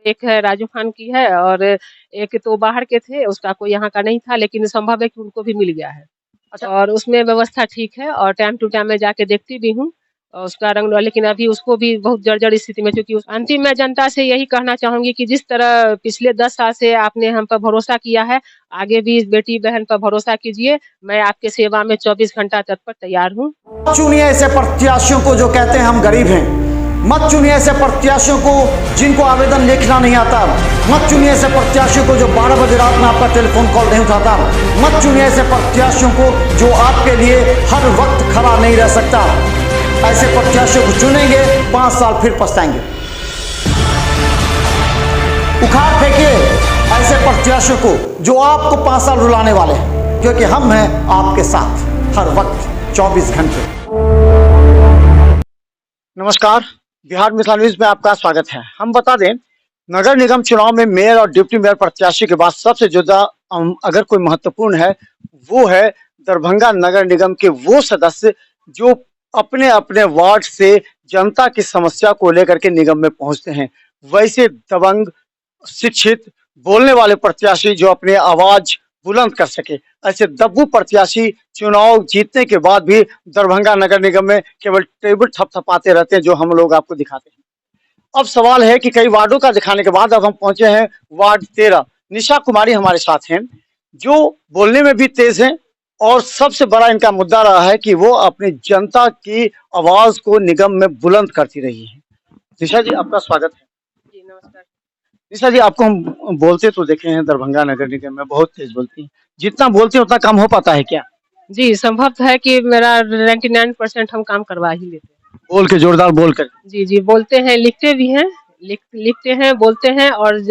एक है राजू खान की है और एक तो बाहर के थे, उसका कोई यहाँ का नहीं था, लेकिन संभव है कि उनको भी मिल गया है। अच्छा। और उसमें व्यवस्था ठीक है और टाइम टू टाइम मैं जाके देखती भी हूँ और उसका रंग, लेकिन अभी उसको भी बहुत जर्जर स्थिति में, क्योंकि अंतिम में जनता से यही कहना चाहूंगी कि जिस तरह पिछले 10 साल से आपने हम पर भरोसा किया है, आगे भी इस बेटी बहन पर भरोसा कीजिए। मैं आपके सेवा में 24 घंटा तत्पर तैयार हूँ। चुनिए ऐसे प्रत्याशियों को जो कहते हैं हम गरीब हैं। मत चुनिए ऐसे प्रत्याशियों को जिनको आवेदन लिखना नहीं आता। मत चुनिए ऐसे प्रत्याशियों को जो 12 बजे रात में आपका टेलीफोन कॉल नहीं उठाता। मत चुनिए ऐसे प्रत्याशियों को जो आपके लिए हर वक्त खड़ा नहीं रह सकता। ऐसे प्रत्याशियों को चुनेंगे, 5 साल फिर पछताएंगे। उखाड़ फेंकिए ऐसे प्रत्याशियों को जो आपको 5 साल रुलाने वाले हैं, क्योंकि हम हैं आपके साथ हर वक्त 24 घंटे। नमस्कार, बिहार मिथिला न्यूज में आपका स्वागत है। हम बता दें, नगर निगम चुनाव में मेयर और डिप्टी मेयर प्रत्याशी के बाद सबसे ज्यादा अगर कोई महत्वपूर्ण है वो है दरभंगा नगर निगम के वो सदस्य जो अपने अपने वार्ड से जनता की समस्या को लेकर के निगम में पहुंचते हैं। वैसे दबंग, शिक्षित, बोलने वाले प्रत्याशी जो अपनी आवाज बुलंद कर सके, ऐसे दब्बू प्रत्याशी चुनाव जीतने के बाद भी दरभंगा नगर निगम में केवल टेबल थपथपाते रहते हैं, जो हम लोग आपको दिखाते हैं। अब सवाल है कि कई वार्डों का दिखाने के बाद अब हम पहुंचे हैं वार्ड 13। निशा कुमारी हमारे साथ हैं, जो बोलने में भी तेज हैं और सबसे बड़ा इनका मुद्दा रहा है कि वो अपनी जनता की आवाज को निगम में बुलंद करती रही है। निशा जी, आपका स्वागत है। जी नमस्कार। निशा जी, आपको हम बोलते तो देखे हैं दरभंगा नगर निगम में, बहुत तेज बोलती हैं। जितना बोलते हैं उतना कम हो पाता है क्या? जी, संभव है कि मेरा 99% हम काम करवा ही लेते हैं। बोल के, जोरदार बोल कर। जी, जी, बोलते हैं, लिखते भी हैं, लिखते हैं, बोलते हैं और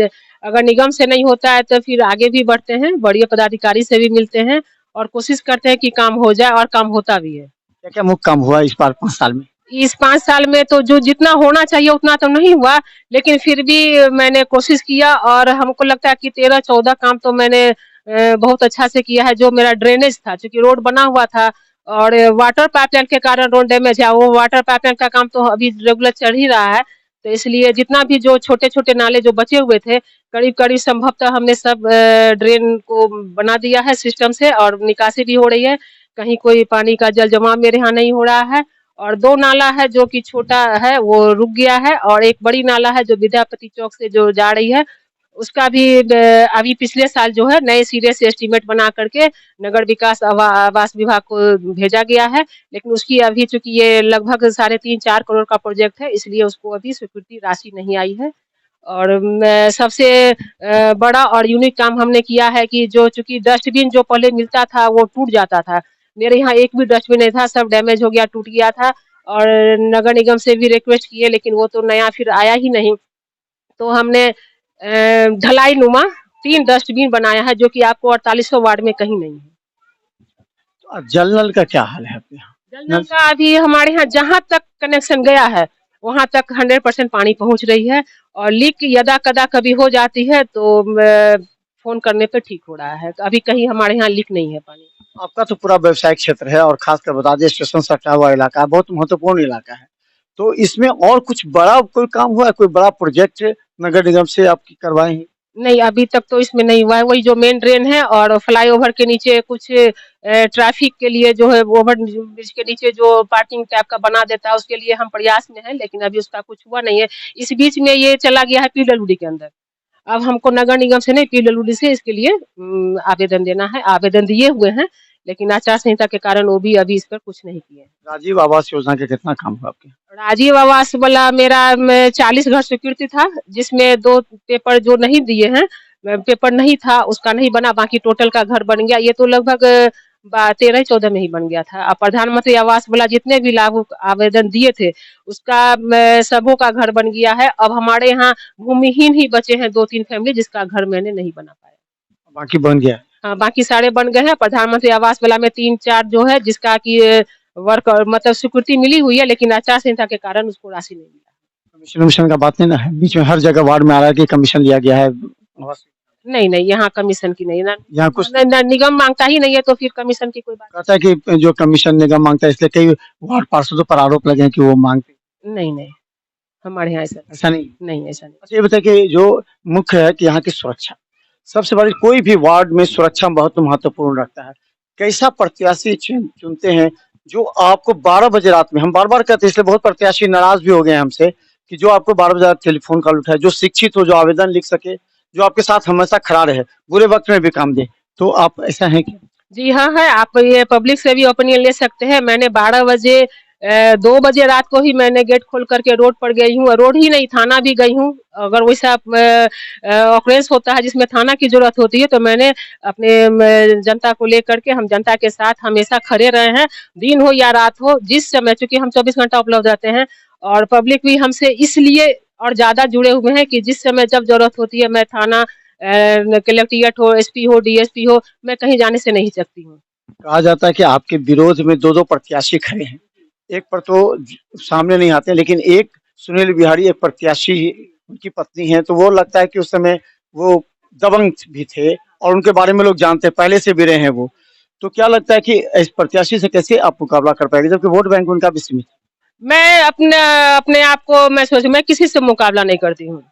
अगर निगम से नहीं होता है तो फिर आगे भी बढ़ते हैं, बड़े पदाधिकारी से भी मिलते हैं और कोशिश करते हैं कि काम हो जाए और काम होता भी है। क्या क्या मुख्य काम हुआ इस बार 5 साल में? इस 5 साल में तो जो जितना होना चाहिए उतना तो नहीं हुआ, लेकिन फिर भी मैंने कोशिश किया और हमको लगता है कि 13-14 काम तो मैंने बहुत अच्छा से किया है। जो मेरा ड्रेनेज था, चूँकि रोड बना हुआ था और वाटर पाइपलाइन के कारण रोड डैमेज है, वो वाटर पाइपलाइन का काम तो अभी रेगुलर चल ही रहा है। तो इसलिए जितना भी जो छोटे-छोटे नाले जो बचे हुए थे, करीब-करीब संभवतः हमने सब ड्रेन को बना दिया है सिस्टम से और निकासी भी हो रही है। कहीं कोई पानी का जल जमाव मेरे यहाँ नहीं हो रहा है और 2 नाला है जो कि छोटा है, वो रुक गया है और एक बड़ी नाला है जो विद्यापति चौक से जो जा रही है, उसका भी अभी पिछले साल जो है नए सिरे से एस्टीमेट बना करके नगर विकास आवास विभाग को भेजा गया है, लेकिन उसकी अभी चूँकि ये लगभग 3.5-4 करोड़ का प्रोजेक्ट है, इसलिए उसको अभी स्वीकृति राशि नहीं आई है। और सबसे बड़ा और यूनिक काम हमने किया है कि जो चूँकि डस्टबिन जो पहले मिलता था वो टूट जाता था। मेरे यहाँ एक भी डस्टबिन नहीं था, सब डैमेज हो गया, टूट गया था और नगर निगम से भी रिक्वेस्ट किए, लेकिन वो तो नया फिर आया ही नहीं। तो हमने ढलाई नुमा 3 डस्टबिन बनाया है, जो कि आपको 4800 वार्ड में कहीं नहीं है। जल नल का क्या हाल है आपके यहाँ? जल नल का अभी हमारे यहाँ जहाँ तक कनेक्शन गया है वहाँ तक 100% पानी पहुँच रही है और लीक यदा कदा कभी हो जाती है तो फोन करने पे ठीक हो रहा है। अभी कहीं हमारे यहाँ लीक नहीं है पानी। आपका तो पूरा व्यवसायिक क्षेत्र है और खासकर बता दें स्टेशन सटा हुआ इलाका है, बहुत महत्वपूर्ण इलाका है। तो इसमें और कुछ बड़ा कोई काम हुआ है, कोई बड़ा प्रोजेक्ट नगर निगम से आपकी करवाए हैं? नहीं, अभी तक तो इसमें नहीं हुआ है। वही जो मेन ड्रेन है और फ्लाईओवर के नीचे कुछ ट्रैफिक के लिए जो है ओवर ब्रिज के नीचे जो पार्किंग टाइप का बना देता है, उसके लिए हम प्रयास में हैं, लेकिन अभी उसका कुछ हुआ नहीं है। इस बीच में ये चला गया है पीडब्ल्यूडी के अंदर। अब हमको नगर निगम से नहीं, पीडब्ल्यूडी से इसके लिए आवेदन देना है। आवेदन दिए हुए हैं, लेकिन आचार संहिता के कारण वो भी अभी इस पर कुछ नहीं किए हैं। राजीव आवास योजना के कितना काम हुआ आपके? राजीव आवास वाला मेरा 40 घर स्वीकृति था, जिसमें 2 पेपर जो नहीं दिए हैं, पेपर नहीं था उसका नहीं बना, बाकी टोटल का घर बन गया। ये तो लगभग 13-14 में ही बन गया था। अब प्रधानमंत्री आवास वाला जितने भी लाभुक आवेदन दिए थे उसका सबों का घर बन गया है। अब हमारे यहाँ भूमिहीन ही बचे हैं 2-3 फैमिली, जिसका घर मैंने नहीं बना पाया। बाकी बन गया है? हाँ, बाकी सारे बन गए हैं। प्रधानमंत्री आवास वाला में 3-4 जो है जिसका कि वर्क मतलब स्वीकृति मिली हुई है, लेकिन आचार संहिता के कारण उसको राशि नहीं मिला। कमीशन का बात नहीं ना है? बीच में हर जगह वार्ड में आ रहा है कि कमीशन लिया गया है। नहीं, नहीं, यहाँ कमीशन की नहीं, ना यहाँ कुछ निगम मांगता ही नहीं है तो फिर कमीशन की कोई बात कहता है कि जो कमीशन निगम मांगता है, इसलिए कई वार्ड पार्षदों पर आरोप लगे हैं कि वो मांगते। नहीं, नहीं। हमारे यहाँ ऐसा ऐसा नहीं? नहीं, ऐसा नहीं। अच्छा ये बताइए कि जो मुख्य है कि यहाँ की सुरक्षा, सबसे बड़ी कोई भी वार्ड में सुरक्षा बहुत महत्वपूर्ण रखता है। कैसा प्रत्याशी चुनते हैं जो आपको 12 बजे रात में, हम बार-बार कहते हैं इसलिए बहुत प्रत्याशी नाराज़ भी हो गए हैं हमसे कि जो आपको 12 बजे रात टेलीफ़ोन कॉल उठाए, जो शिक्षित हो, जो आवेदन लिख सके, जो आपके साथ हमेशा खड़ा रहे, बुरे वक़्त में भी काम दे। तो आप ऐसा हैं क्या? जी हाँ, है। आप ये पब्लिक से भी ओपिनियन ले सकते हैं। मैंने 12 बजे 2 बजे रात को ही मैंने गेट खोल कर के रोड पर गई हूँ, रोड ही नहीं थाना भी गई हूँ। अगर वैसा ऑकरेंस होता है जिसमें थाना की ज़रूरत होती है तो मैंने अपने जनता को लेकर के हम जनता के साथ हमेशा खड़े रहे हैं। दिन हो या रात हो, जिस समय चूँकि हम 24 घंटा उपलब्ध रहते हैं और पब्लिक भी हमसे इसलिए और ज़्यादा जुड़े हुए हैं कि जिस समय जब ज़रूरत होती है मैं थाना कलेक्टेरिएट हो, एसपी हो, डीएसपी हो, मैं कहीं जाने से नहीं हिचकती हूँ। कहा जाता है कि आपके विरोध में 2-2 प्रत्याशी खड़े हैं। एक पर तो सामने नहीं आते, लेकिन एक सुनील बिहारी एक प्रत्याशी उनकी पत्नी है, तो वो लगता है कि उस समय वो दबंग भी थे और उनके बारे में लोग जानते हैं, पहले से भी रहे हैं वो। तो क्या लगता है कि इस प्रत्याशी से कैसे आप मुकाबला कर पाएँगे? जबकि वोट बैंक उनका भी सीमित है। मैं अपने आप को मैं किसी से मुकाबला नहीं करती हूँ।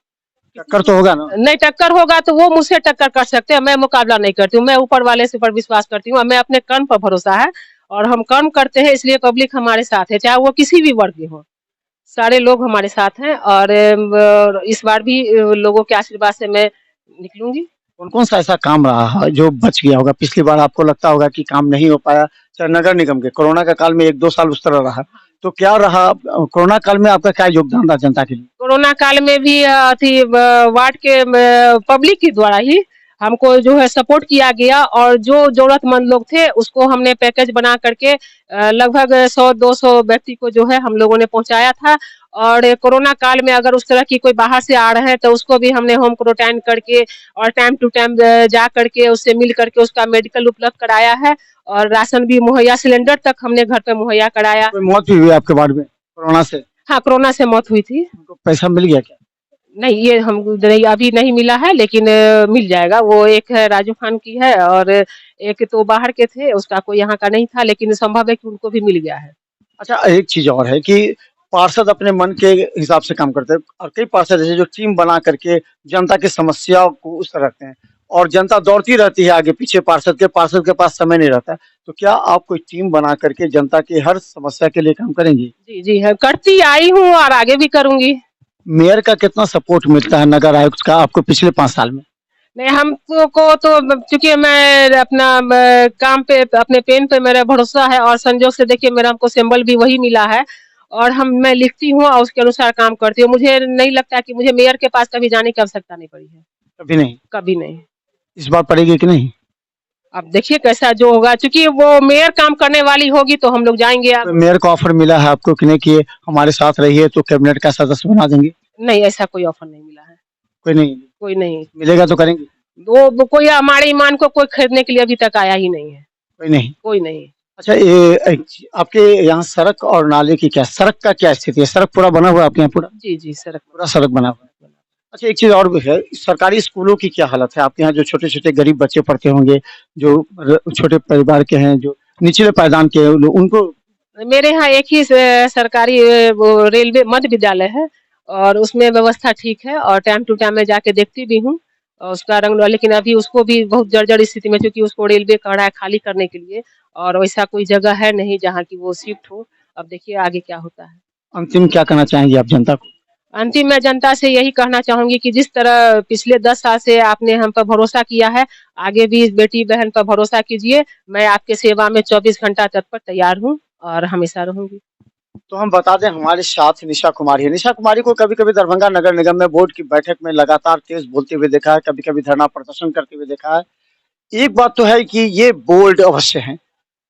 टक्कर तो होगा ना? नहीं टक्कर होगा तो वो मुझसे टक्कर कर सकते हैं, मैं मुकाबला नहीं करती हूँ। मैं ऊपर वाले से पर विश्वास करती हूँ। हमें अपने कर्म पर भरोसा है और हम कर्म करते हैं इसलिए पब्लिक हमारे साथ है, चाहे वो किसी भी वर्ग के हों। सारे लोग हमारे साथ हैं और इस बार भी लोगों के आशीर्वाद से मैं निकलूँगी। कौन-कौन सा ऐसा काम रहा है जो बच गया होगा? पिछली बार आपको लगता होगा कि काम नहीं हो पाया, चाहे नगर निगम के, कोरोना का काल में 1-2 साल उस तरह रहा। तो क्या रहा कोरोना काल में आपका क्या योगदान रहा जनता के लिए? कोरोना काल में भी वार्ड के पब्लिक के द्वारा ही हमको जो है सपोर्ट किया गया और जो ज़रूरतमंद लोग थे उसको हमने पैकेज बना करके लगभग 100-200 व्यक्ति को जो है हम लोगों ने पहुँचाया था और कोरोना काल में अगर उस तरह की कोई बाहर से आ रहे हैं तो उसको भी हमने होम क्वारंटाइन करके और टाइम टू टाइम जा करके उससे मिल करके उसका मेडिकल उपलब्ध कराया है और राशन भी मुहैया सिलेंडर तक हमने घर पे मुहैया कराया। कोई मौत भी हुई आपके वार्ड में कोरोना से? हाँ, कोरोना से मौत हुई थी। उनको पैसा मिल गया क्या? नहीं, ये हम नहीं अभी नहीं मिला है लेकिन मिल जाएगा। वो एक है राजू खान की है और एक तो बाहर के थे, उसका कोई यहाँ का नहीं था लेकिन संभव है कि उनको भी मिल गया है। अच्छा एक चीज़ और है कि पार्षद अपने मन के हिसाब से काम करते हैं और कई पार्षद ऐसे जो टीम बना करके जनता की समस्याओं को उस तरह रखते हैं और जनता दौड़ती रहती है आगे पीछे पार्षद के पास समय नहीं रहता है। तो क्या आप कोई टीम बना करके जनता की हर समस्या के लिए काम करेंगी? जी, जी, है करती आई हूँ और आगे भी करूँगी। मेयर का कितना सपोर्ट मिलता है नगर आयुक्त का आपको पिछले 5 साल में? नहीं हमको को तो चूँकि मैं अपना काम पे अपने पेन पे मेरा भरोसा है और संजोग से देखिए मेरा हमको सिंबल भी वही मिला है और मैं लिखती हूँ और उसके अनुसार काम करती हूँ। मुझे नहीं लगता कि मुझे मेयर के पास कभी जाने की आवश्यकता नहीं पड़ी है। कभी नहीं। कभी नहीं। इस बार पड़ेगी कि नहीं? अब देखिए कैसा जो होगा चूँकि वो मेयर काम करने वाली होगी तो हम लोग जाएँगे तो मेयर का ऑफर मिला है आपको कि नहीं कि हमारे साथ रहिए तो कैबिनेट का सदस्य बना देंगे? नहीं, ऐसा कोई ऑफर नहीं मिला है। कोई नहीं? कोई नहीं। मिलेगा तो करेंगे? वो कोई हमारे ईमान को कोई खरीदने के लिए अभी तक आया ही नहीं है। कोई नहीं? कोई नहीं। अच्छा ये आपके यहाँ सड़क और नाले की क्या सड़क का क्या स्थिति है? सड़क पूरा बना हुआ है आपके यहाँ पूरा? जी, जी, सड़क पूरा सड़क बना हुआ है। अच्छा एक चीज़ और भी है, सरकारी स्कूलों की क्या हालत है? आपके यहाँ जो छोटे-छोटे गरीब बच्चे पढ़ते होंगे, जो छोटे परिवार के हैं, जो निचले पायदान के हैं, उनको मेरे यहाँ एक ही सरकारी वो रेलवे मध्य विद्यालय है और उसमें व्यवस्था ठीक है और टाइम टू टाइम मैं जाके देखती भी हूँ और उसका रंग लेकिन अभी उसको भी बहुत जर्जर स्थिति में क्योंकि उसको रेलवे कह रहा है खाली करने के लिए और वैसा कोई जगह है नहीं जहाँ की वो शिफ्ट हो। अब देखिए आगे क्या होता है। अंतिम क्या कहना चाहेंगे आप जनता को? अंतिम मैं जनता से यही कहना चाहूँगी कि जिस तरह पिछले 10 साल से आपने हम पर भरोसा किया है, आगे भी इस बेटी-बहन पर भरोसा कीजिए। मैं आपके सेवा में 24 घंटा तत्पर तैयार हूँ और हमेशा रहूँगी। तो हम बता दें हमारे साथ निशा कुमारी है। निशा कुमारी को कभी-कभी दरभंगा नगर निगम में बोर्ड की बैठक में लगातार तेज बोलते हुए देखा है, कभी-कभी धरना प्रदर्शन करते हुए देखा है। एक बात तो है कि ये बोल्ड अवश्य हैं।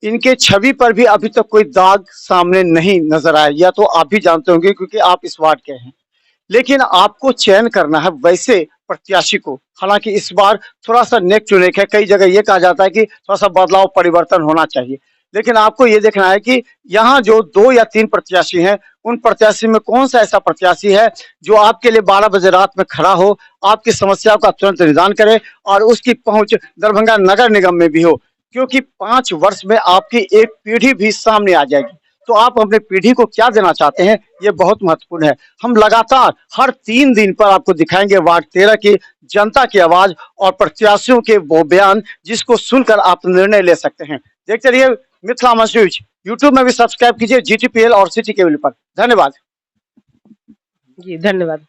इनके छवि पर भी अभी तक कोई दाग सामने नहीं नज़र आया, या तो आप भी जानते होंगे क्योंकि आप इस वार्ड के हैं। लेकिन आपको चयन करना है वैसे प्रत्याशी को। हालाँकि इस बार थोड़ा-सा नेक टू नेक है, कई जगह ये कहा जाता है कि थोड़ा-सा बदलाव परिवर्तन होना चाहिए। लेकिन आपको ये देखना है कि यहाँ जो 2 या 3 प्रत्याशी हैं, उन प्रत्याशी में कौन-सा ऐसा प्रत्याशी है जो आपके लिए 12 बजे रात में खड़ा हो, आपकी समस्याओं का तुरंत निदान करे और उसकी पहुँच दरभंगा नगर निगम में भी हो। क्योंकि 5 वर्ष में आपकी एक पीढ़ी भी सामने आ जाएगी। तो आप अपने पीढ़ी को क्या देना चाहते हैं, ये बहुत महत्वपूर्ण है। हम लगातार हर 3 दिन पर आपको दिखाएंगे वार्ड 13 की जनता की आवाज और प्रत्याशियों के वो बयान, जिसको सुनकर आप निर्णय ले सकते हैं। देखते रहिए मिथिला मंच न्यूज। यूट्यूब में भी सब्सक्राइब कीजिए GTPL और सिटी केबल पर। धन्यवाद। जी, धन्यवाद।